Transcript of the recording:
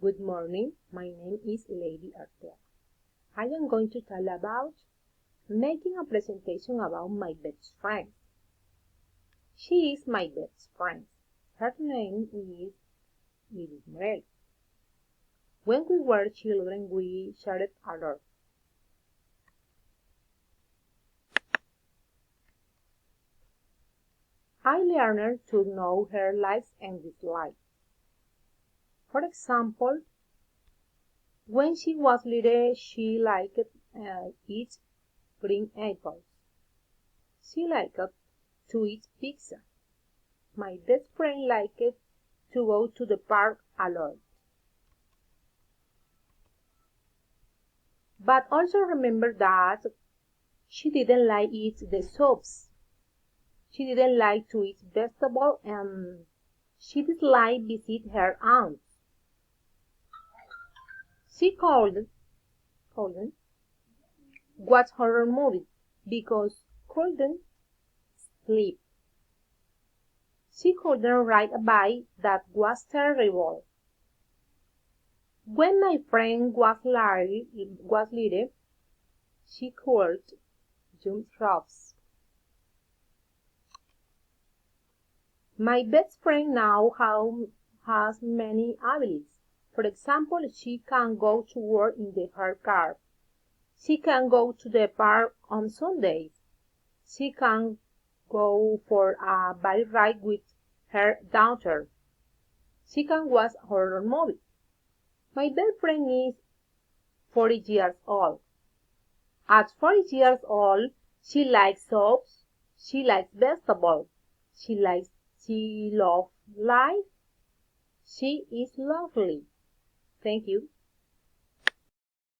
Good morning, my name is Lady Artea. I am going to tell about making a presentation about my best friend. She is my best friend. Her name is Iris Morel. When we were children, we shared a lot. I learned to know her likes and dislikes. For example, when she was little, she liked eat green apples. She liked to eat pizza. My best friend liked to go to the park a lot. But also remember that she didn't like eat the soups. She didn't like to eat vegetables and she disliked visit her aunt. She couldn't watch horror movies because couldn't sleep. She couldn't ride a bike that was terrible. When my friend was little, she could jump ropes. My best friend now has many abilities. For example, she can go to work in her car. She can go to the park on Sundays. She can go for a bike ride with her daughter. She can watch horror movies. My best friend is 40 years old. At 40 years old, she likes soaps, she likes vegetables, she loves life. She is lovely. Thank you.